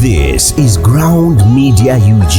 This is Ground Media UG.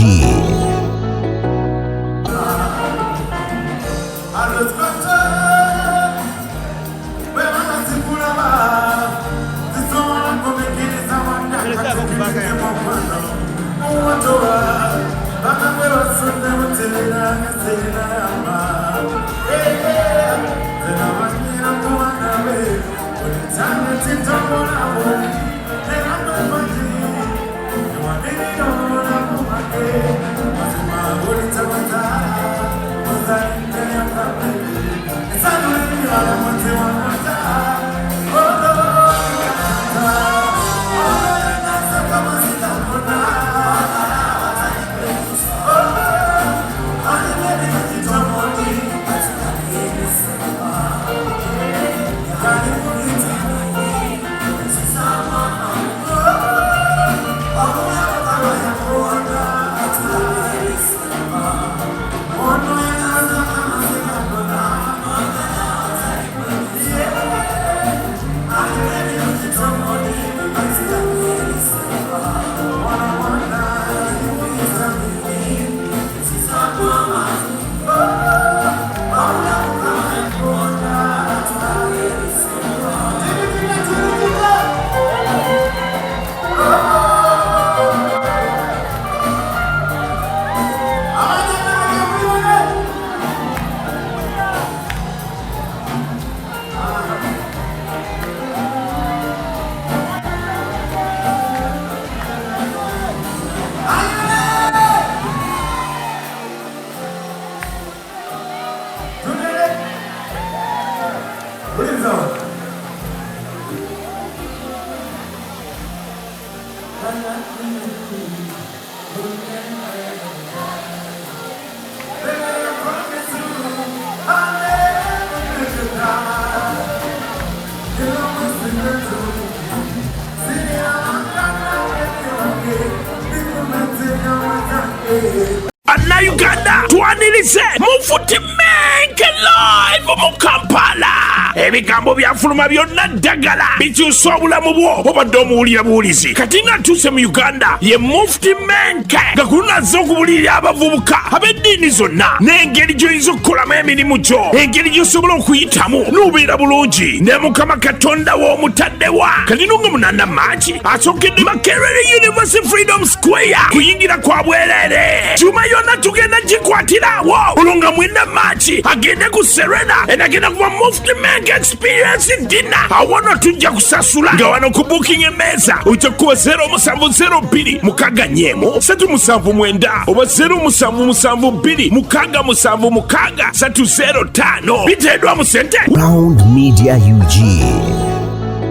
Anna Uganda twanirize mufuti menke live mu Kampala ebigambo byafuluma byonna ddagala bikyusa obulamu bwo obadde omuwulira buwulizi kati natuuse mu Uganda ye mufuti menke nga kulunazza okubulirira abavubuka ab'eddiini zonna n'engeri gy'oyinza okukolamu emirimu gyo engeri gy'osobola okuyitamu n'obeera bulungi ne Mukama Katonda w'omutaddewa kati nunga munana Maachi asookedde Makerere University Freedom Square kuyingira kwa bwereere juma yonna tugenda gikwatirawo olwo mwenda Maachi agende ku Serena enagenda kuba Mufti Menke Experience Dinner awono tujja kusasula nga wano ku booking emmeeza ojja kuba 0702 mukaga nnyemu 379 oba 0772 mukaga 776 305 biteedwa mu sente Ground Media UG.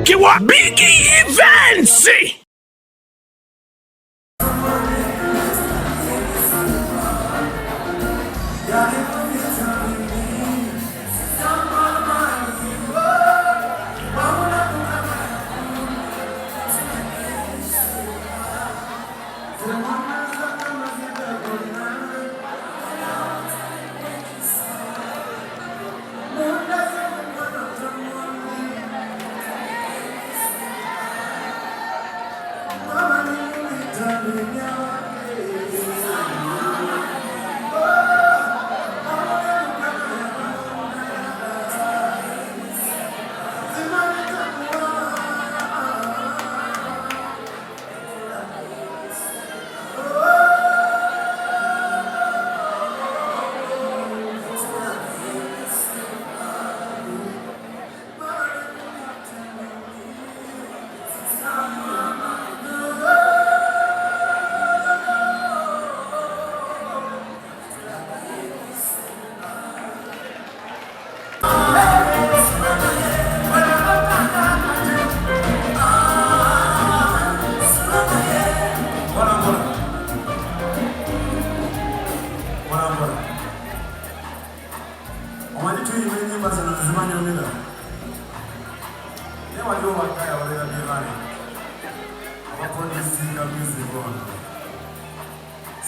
kiwa Big Events.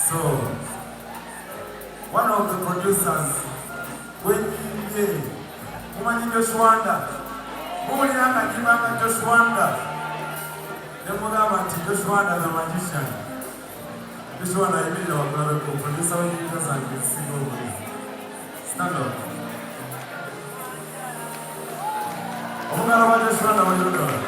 So, one of the producers, when he Joshwanda, Joshwanda, Nemugamba nti Joshua is a magician. Joshua nayimirira waggula bekofu ndisaba ennyinza zange ezisinga obulungi. Stand up. Omugalo gwa Joshua nabayodola.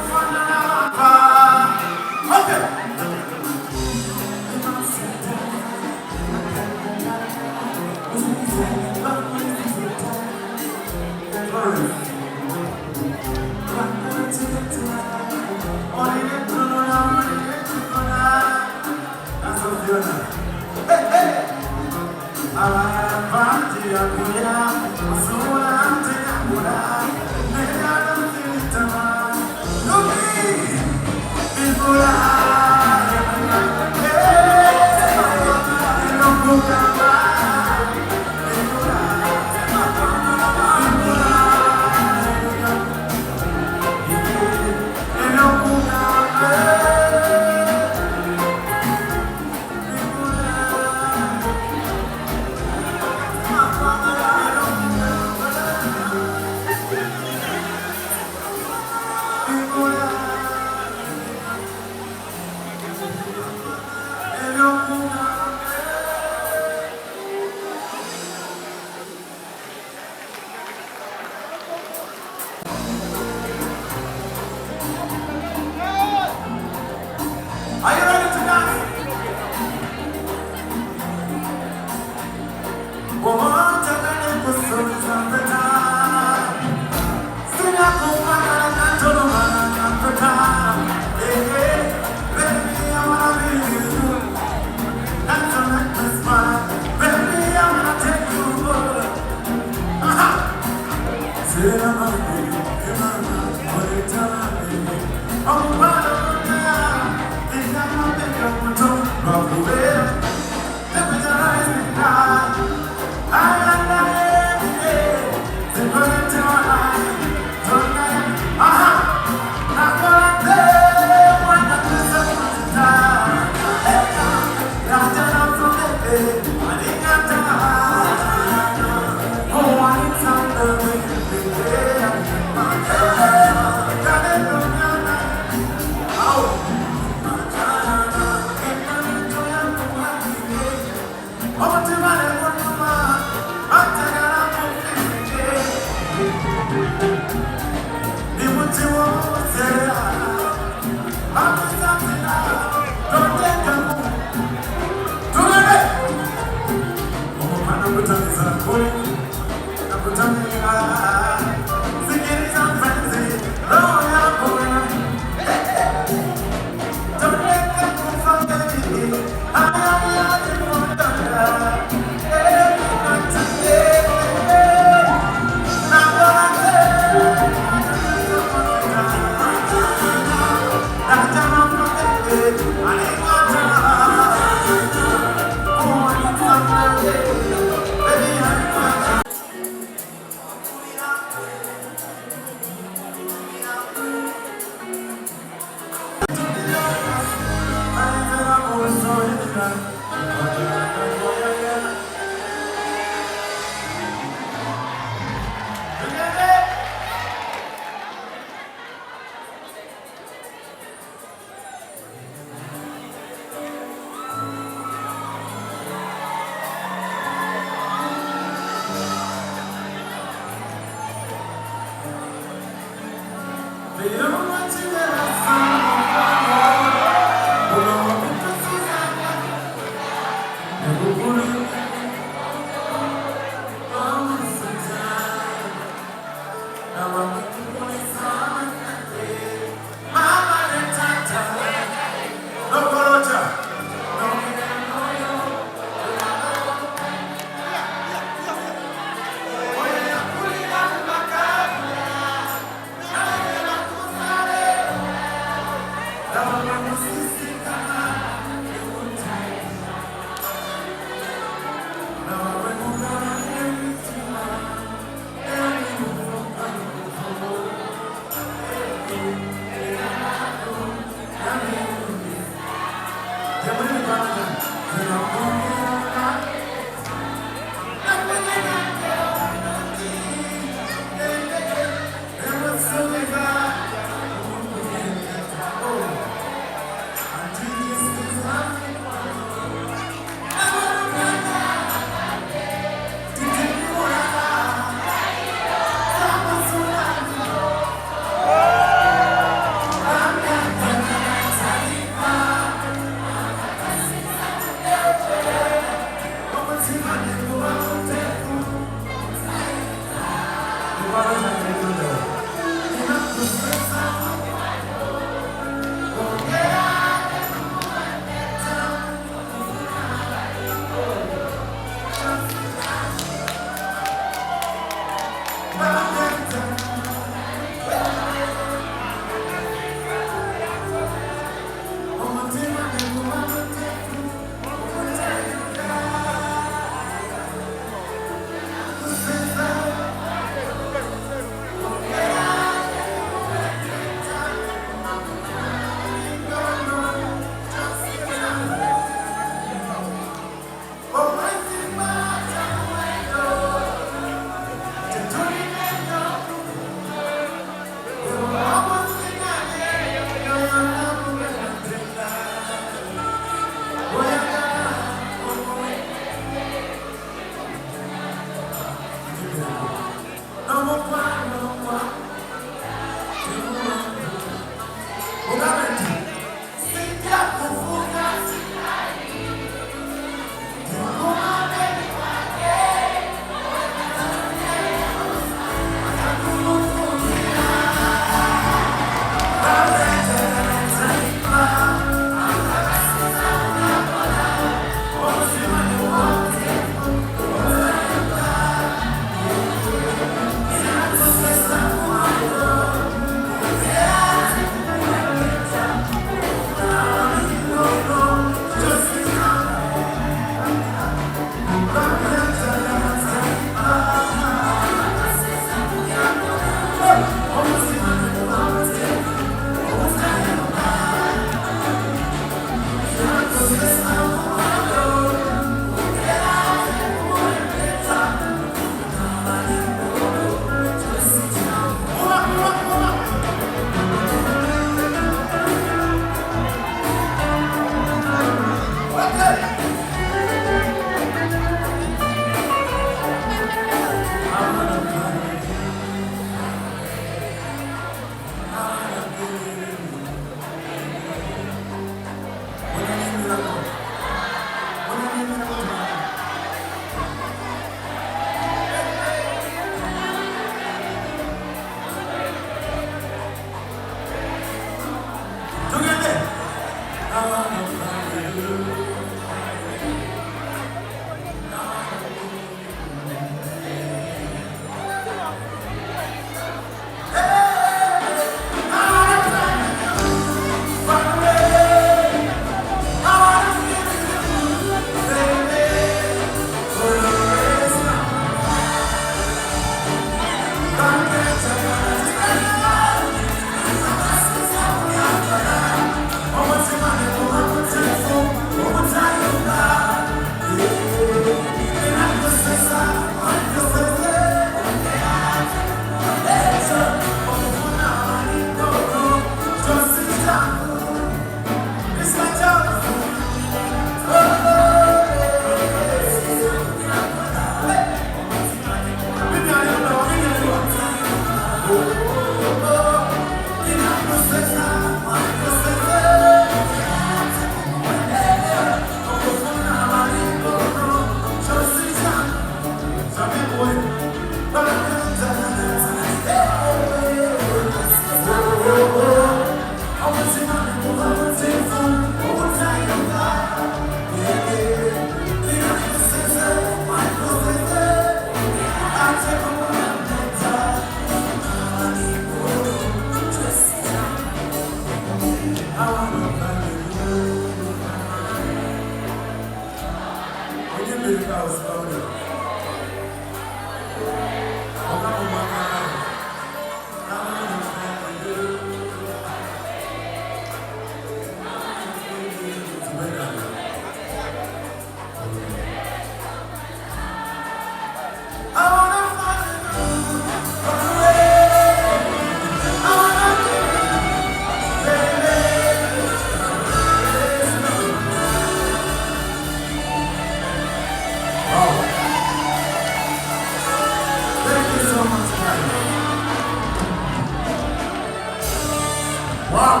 Wow.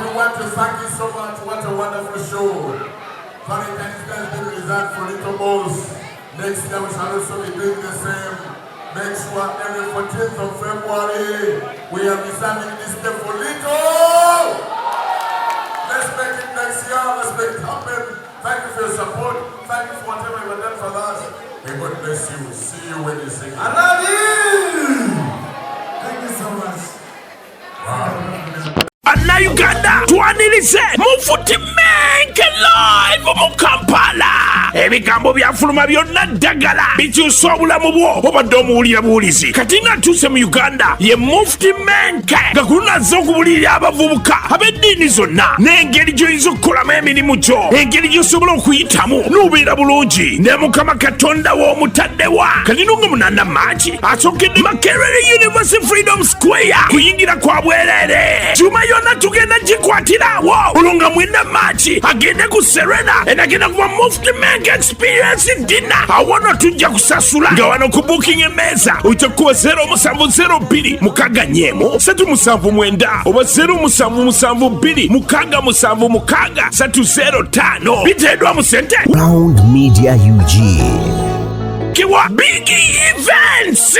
We want to thank you so much. What a wonderful show. Valentine's Day has been reserved for little boys. Next year we shall also be doing the same. Make sure every 14th of February we are reserving this day for Lyto. Let's make it next year. Let's make it happen. Thank you for your support. Thank you for whatever you have done for us. May God bless you. See you when you sing. I love you. Thank you so much. Wow. Anna Uganda twanirize mufutimenke live mu Kampala ebigambo byafuluma byonna ddagala bikyusa obulamu bwo obadde omuwulira buwulizi kati ng'atuuse mu Uganda ye mufutimenke nga kulunazza okubulirira abavubuka ab'eddiini zonna n'engeri gy'oyinza okukolamu emirimu gyo engeri gy'osobola okuyitamu n'obeera bulungi ne Mukama Katonda w'omutaddewa kalino nga munana Maachi asookedde Makerere University Freedom Square kuyingira kwa bwereere juma yonna tugenda gikwatirawo olunga mwenda Maachi agende ku Serena enagenda kuba Muftimenke Experience Dinner awono tujja kusasula nga wano ku booking emmeeza ojja kuba 0702 mukaga nyemu 379 oba 0772 mukaga 7 305 biteedwa mu sente Ground Media UG. kiwa Big Events.